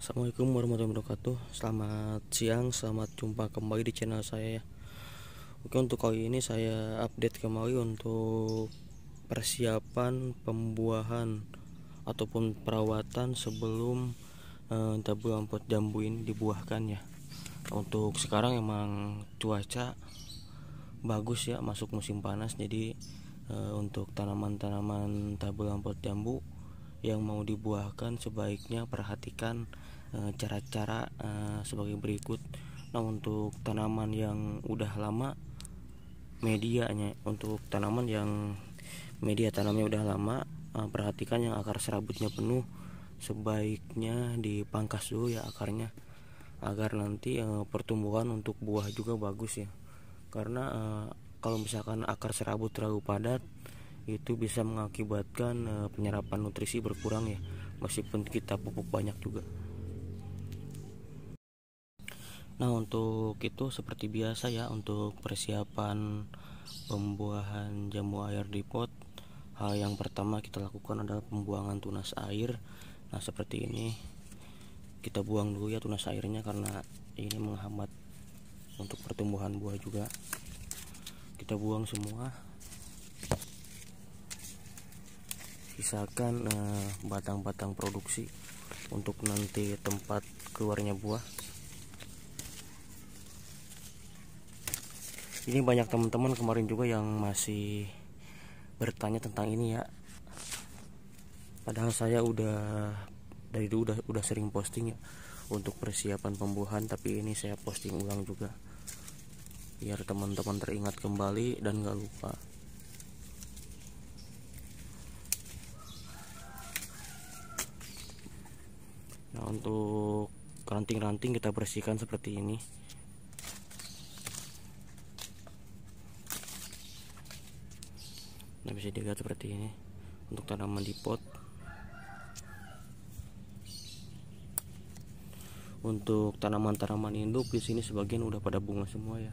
Assalamualaikum warahmatullahi wabarakatuh. Selamat siang, selamat jumpa kembali di channel saya ya. Oke, untuk kali ini saya update kembali untuk persiapan pembuahan ataupun perawatan sebelum tabur lampot jambu ini dibuahkan ya. Untuk sekarang emang cuaca bagus ya, masuk musim panas, jadi untuk tanaman-tanaman tabur lampot jambu yang mau dibuahkan sebaiknya perhatikan cara-cara sebagai berikut. Nah, untuk tanaman yang udah lama, medianya untuk tanaman yang media tanamnya udah lama, perhatikan yang akar serabutnya penuh, sebaiknya dipangkas dulu ya akarnya, agar nanti pertumbuhan untuk buah juga bagus ya. Karena kalau misalkan akar serabut terlalu padat, itu bisa mengakibatkan penyerapan nutrisi berkurang ya, meskipun kita pupuk banyak juga. Nah, untuk itu seperti biasa ya, untuk persiapan pembuahan jambu air di pot, hal yang pertama kita lakukan adalah pembuangan tunas air. Nah, seperti ini kita buang dulu ya tunas airnya, karena ini menghambat untuk pertumbuhan buah juga. Kita buang semua, sisakan batang-batang produksi untuk nanti tempat keluarnya buah. Ini banyak teman-teman kemarin juga yang masih bertanya tentang ini ya, padahal saya dari dulu udah sering posting ya untuk persiapan pembuahan, tapi ini saya posting ulang juga biar teman-teman teringat kembali dan gak lupa. Nah, untuk ranting-ranting kita bersihkan seperti ini. Nah, bisa dilihat seperti ini untuk tanaman di pot. Untuk tanaman-tanaman induk di sini sebagian udah pada bunga semua ya.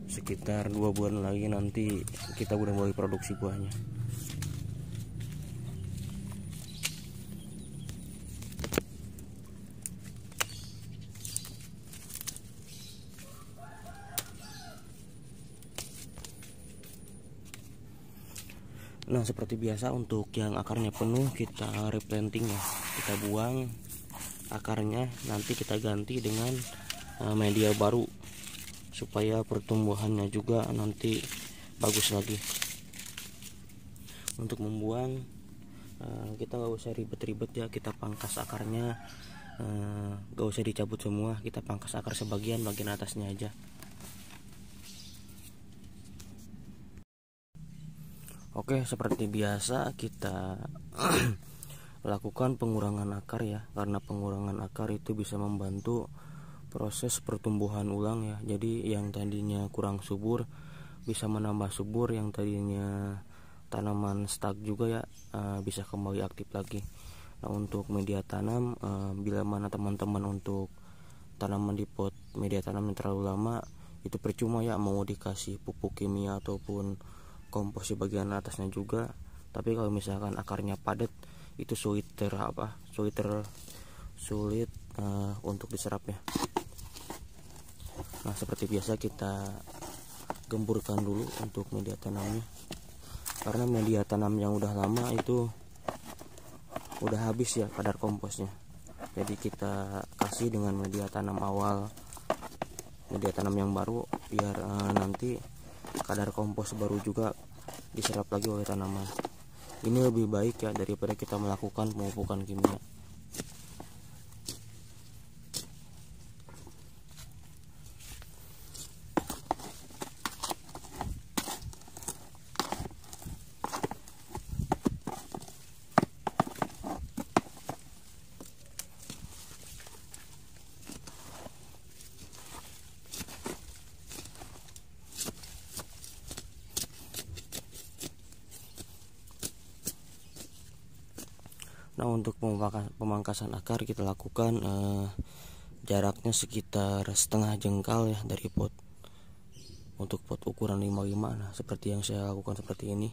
Sekitar 2 bulan lagi nanti kita udah mulai produksi buahnya. Nah, seperti biasa untuk yang akarnya penuh kita replanting ya, kita buang akarnya, nanti kita ganti dengan media baru supaya pertumbuhannya juga nanti bagus lagi. Untuk membuang kita nggak usah ribet-ribet ya, kita pangkas akarnya, nggak usah dicabut semua, kita pangkas akar bagian atasnya aja. Oke, seperti biasa kita lakukan pengurangan akar ya, karena pengurangan akar itu bisa membantu proses pertumbuhan ulang ya. Jadi yang tadinya kurang subur bisa menambah subur, yang tadinya tanaman stuck juga ya bisa kembali aktif lagi. Nah, untuk media tanam, bila mana teman-teman untuk tanaman di pot media tanam yang terlalu lama, itu percuma ya, mau dikasih pupuk kimia ataupun kompos di bagian atasnya juga. Tapi kalau misalkan akarnya padat, itu sulit untuk diserapnya. Nah, seperti biasa kita gemburkan dulu untuk media tanamnya, karena media tanam yang udah lama itu udah habis ya kadar komposnya. Jadi kita kasih dengan media tanam awal, media tanam yang baru, biar nanti kadar kompos baru juga diserap lagi oleh tanaman. Ini lebih baik ya daripada kita melakukan pemupukan kimia. Nah, untuk pemangkasan akar kita lakukan jaraknya sekitar setengah jengkal ya dari pot. Untuk pot ukuran 55, nah seperti yang saya lakukan seperti ini,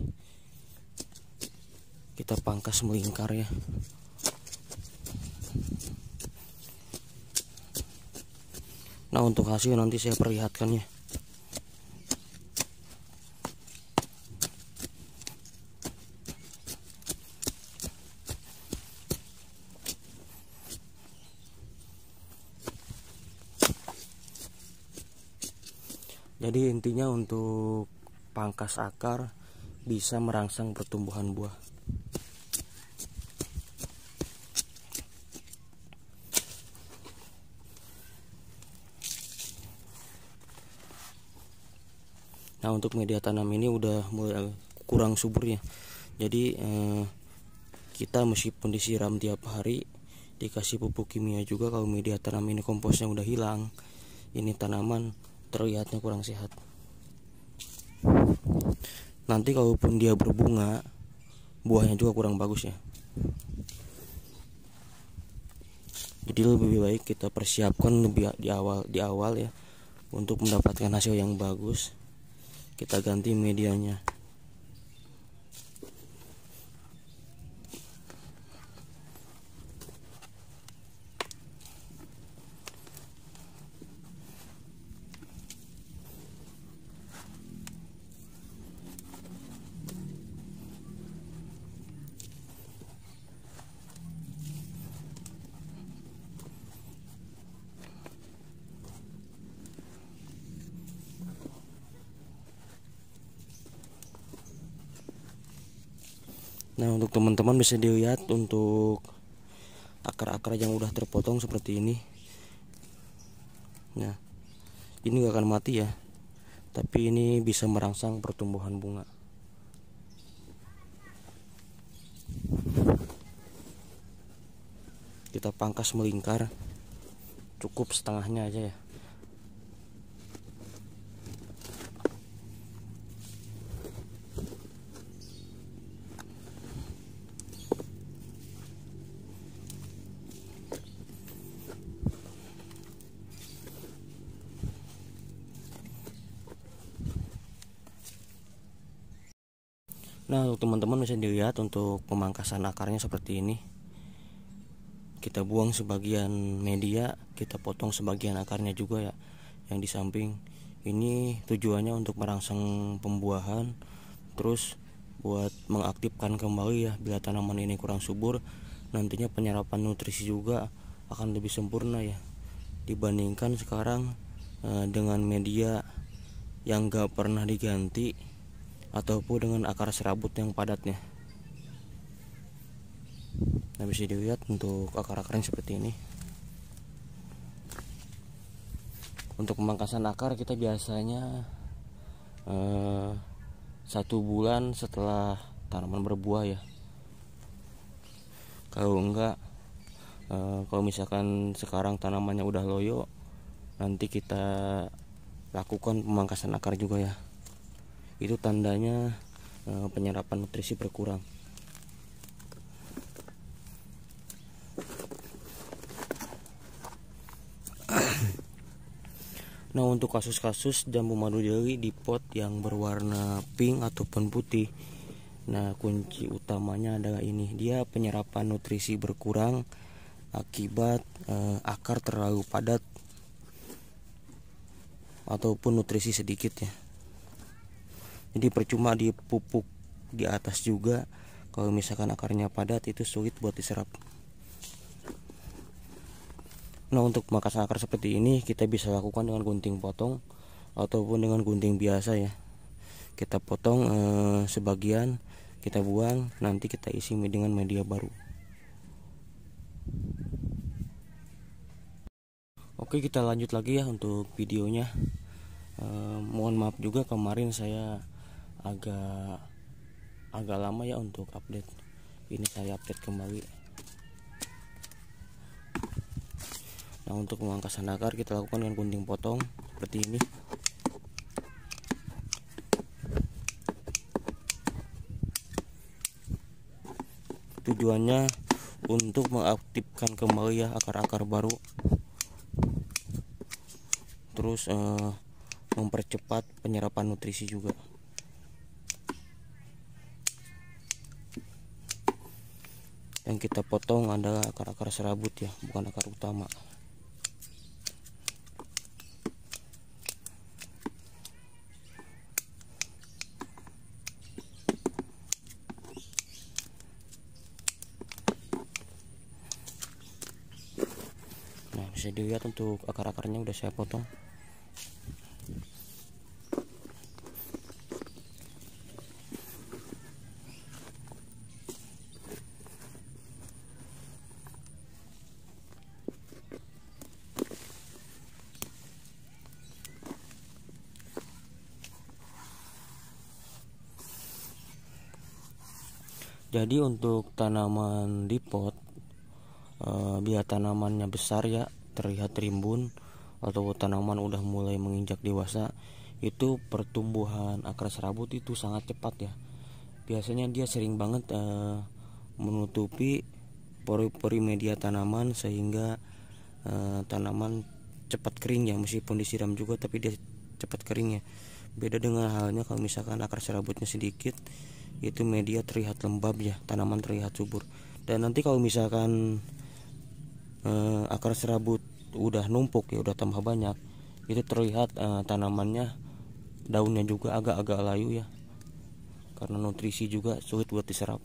kita pangkas melingkar ya. Nah, untuk hasil nanti saya perlihatkan ya. Jadi intinya untuk pangkas akar bisa merangsang pertumbuhan buah. Nah, untuk media tanam ini udah mulai kurang subur ya. Jadi kita meskipun disiram tiap hari, dikasih pupuk kimia juga, kalau media tanam ini komposnya udah hilang, ini tanaman terlihatnya kurang sehat. Nanti kalaupun dia berbunga, buahnya juga kurang bagus ya. Jadi lebih baik kita persiapkan lebih di awal ya, untuk mendapatkan hasil yang bagus. Kita ganti medianya. Nah, untuk teman-teman bisa dilihat untuk akar-akar yang udah terpotong seperti ini. Nah, ini gak akan mati ya, tapi ini bisa merangsang pertumbuhan bunga. Kita pangkas melingkar, cukup setengahnya aja ya. Nah, untuk teman-teman bisa dilihat untuk pemangkasan akarnya seperti ini. Kita buang sebagian media, kita potong sebagian akarnya juga ya, yang di samping. Ini tujuannya untuk merangsang pembuahan, terus buat mengaktifkan kembali ya, bila tanaman ini kurang subur, nantinya penyerapan nutrisi juga akan lebih sempurna ya, dibandingkan sekarang dengan media yang gak pernah diganti ataupun dengan akar serabut yang padatnya. Nah, bisa dilihat untuk akar-akarnya seperti ini. Untuk pemangkasan akar kita biasanya 1 bulan setelah tanaman berbuah ya. Kalau enggak, kalau misalkan sekarang tanamannya udah loyo, nanti kita lakukan pemangkasan akar juga ya. Itu tandanya penyerapan nutrisi berkurang. Nah, untuk kasus-kasus jambu madu deli di pot yang berwarna pink ataupun putih, nah kunci utamanya adalah ini, dia penyerapan nutrisi berkurang akibat akar terlalu padat ataupun nutrisi sedikit ya. Jadi percuma dipupuk di atas juga, kalau misalkan akarnya padat itu sulit buat diserap. Nah, untuk pemangkasan akar seperti ini kita bisa lakukan dengan gunting potong ataupun dengan gunting biasa ya. Kita potong sebagian, kita buang, nanti kita isi dengan media baru. Oke, kita lanjut lagi ya untuk videonya. Mohon maaf juga kemarin saya agak lama ya untuk update. Ini saya update kembali. Nah, untuk pemangkasan akar kita lakukan dengan gunting potong seperti ini. Tujuannya untuk mengaktifkan kembali ya akar-akar baru, terus mempercepat penyerapan nutrisi juga. Yang kita potong adalah akar-akar serabut ya, bukan akar utama. bisa dilihat untuk akar-akarnya udah saya potong. Jadi untuk tanaman di pot, biar tanamannya besar ya, terlihat rimbun, atau tanaman udah mulai menginjak dewasa, itu pertumbuhan akar serabut itu sangat cepat ya. Biasanya dia sering banget menutupi pori-pori media tanaman, sehingga tanaman cepat kering ya, meskipun disiram juga tapi dia cepat kering ya. Beda dengan halnya kalau misalkan akar serabutnya sedikit, itu media terlihat lembab ya, tanaman terlihat subur. Dan nanti kalau misalkan akar serabut udah numpuk ya, udah tambah banyak, itu terlihat tanamannya, daunnya juga agak-agak layu ya, karena nutrisi juga sulit buat diserap.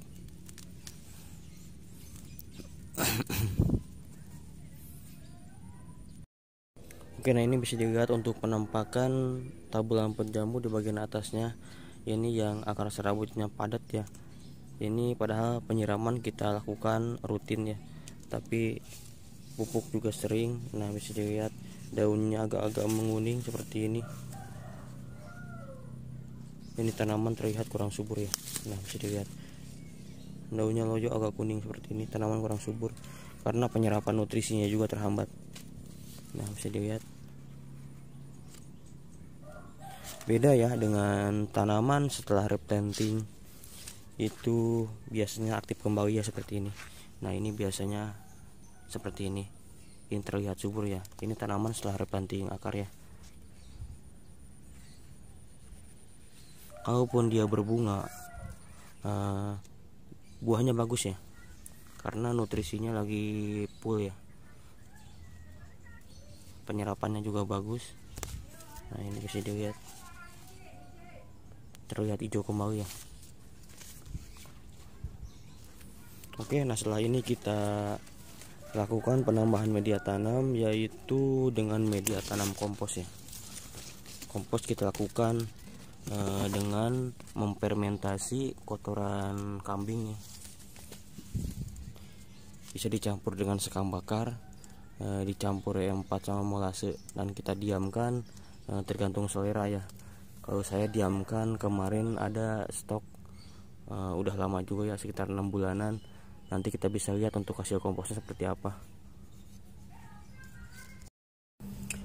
Oke, nah ini bisa dilihat untuk penampakan tabulan penjamu di bagian atasnya. Ini yang akar serabutnya padat ya. Ini padahal penyiraman kita lakukan rutin ya, tapi pupuk juga sering. Nah, bisa dilihat daunnya agak-agak menguning seperti ini. Ini tanaman terlihat kurang subur ya. Nah, bisa dilihat daunnya loyo agak kuning seperti ini, tanaman kurang subur karena penyerapan nutrisinya juga terhambat. Nah, bisa dilihat beda ya dengan tanaman setelah replanting, itu biasanya aktif kembali ya seperti ini. Nah, ini biasanya seperti ini terlihat subur ya. Ini tanaman setelah replanting akar ya. Kalaupun dia berbunga, buahnya bagus ya, karena nutrisinya lagi full ya, penyerapannya juga bagus. Nah, ini bisa dilihat terlihat hijau kembali ya. Oke, nah setelah ini kita lakukan penambahan media tanam, yaitu dengan media tanam kompos ya. Kompos kita lakukan dengan memfermentasi kotoran kambing ya. Bisa dicampur dengan sekam bakar, dicampur E4 sama molase, dan kita diamkan, tergantung selera ya. Kalau saya diamkan kemarin ada stok, udah lama juga ya, sekitar 6 bulanan. Nanti kita bisa lihat untuk hasil komposnya seperti apa.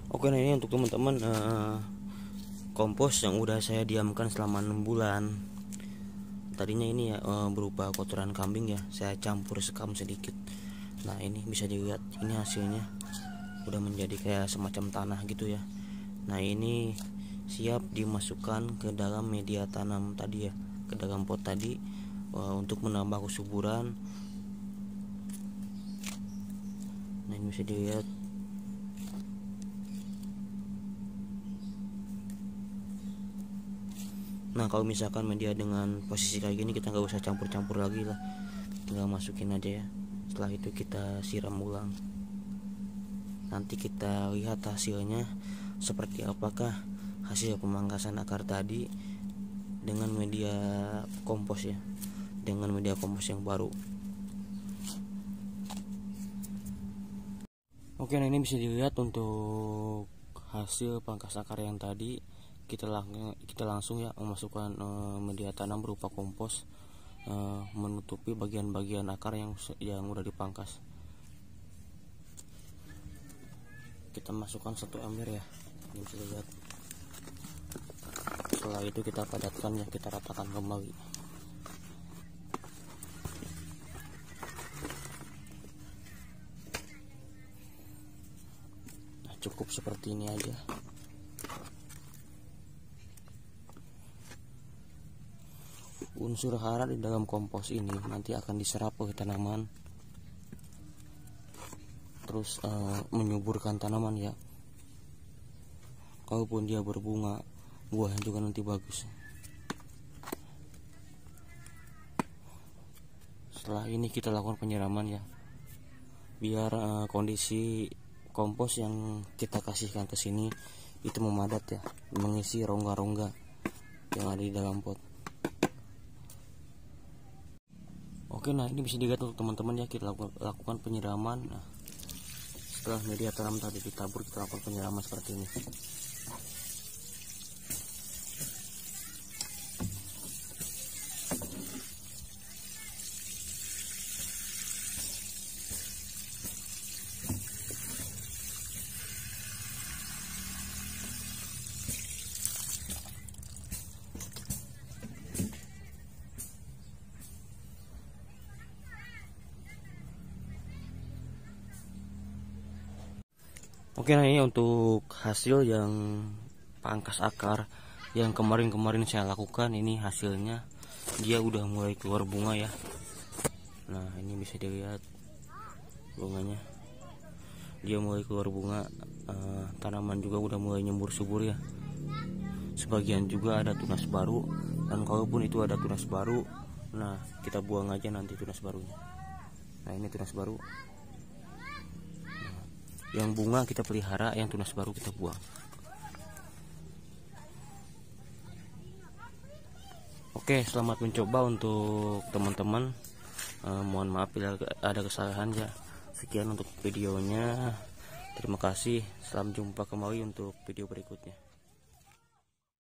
Oke, nah ini untuk teman-teman kompos yang udah saya diamkan selama 6 bulan. Tadinya ini ya berupa kotoran kambing ya, saya campur sekam sedikit. Nah, ini bisa dilihat, ini hasilnya udah menjadi kayak semacam tanah gitu ya. Nah, ini siap dimasukkan ke dalam media tanam tadi ya, ke dalam pot tadi, untuk menambah kesuburan. Nah, ini bisa dilihat. Nah, kalau misalkan media dengan posisi kayak gini, kita nggak usah campur-campur lagi lah, tinggal masukin aja ya. Setelah itu kita siram ulang. Nanti kita lihat hasilnya seperti apakah hasil pemangkasan akar tadi dengan media kompos ya, dengan media kompos yang baru. Oke, nah ini bisa dilihat untuk hasil pangkas akar yang tadi. Kita langsung ya memasukkan media tanam berupa kompos, menutupi bagian-bagian akar yang udah dipangkas. Kita masukkan 1 ember ya, ini bisa dilihat. Setelah itu kita padatkan ya, kita ratakan kembali. Nah, cukup seperti ini aja. Unsur hara di dalam kompos ini nanti akan diserap oleh tanaman, terus menyuburkan tanaman ya. Kalaupun dia berbunga, buahnya juga nanti bagus. Setelah ini kita lakukan penyiraman ya, biar kondisi kompos yang kita kasihkan ke sini itu memadat ya, mengisi rongga-rongga yang ada di dalam pot. Oke, nah ini bisa dilihat untuk teman-teman ya, kita lakukan penyiraman. Nah, setelah media tanam tadi ditabur, kita lakukan penyiraman seperti ini. Oke, nah ini untuk hasil yang pangkas akar yang kemarin-kemarin saya lakukan. Ini hasilnya, dia udah mulai keluar bunga ya. Nah ini bisa dilihat bunganya, dia mulai keluar bunga. Tanaman juga udah mulai nyembur subur ya. Sebagian juga ada tunas baru, dan kalaupun itu ada tunas baru, nah kita buang aja nanti tunas barunya. Nah ini tunas baru. Yang bunga kita pelihara, yang tunas baru kita buang. Oke, selamat mencoba untuk teman-teman. Mohon maaf bila ada kesalahan ya. Sekian untuk videonya. Terima kasih. Sampai jumpa kembali untuk video berikutnya.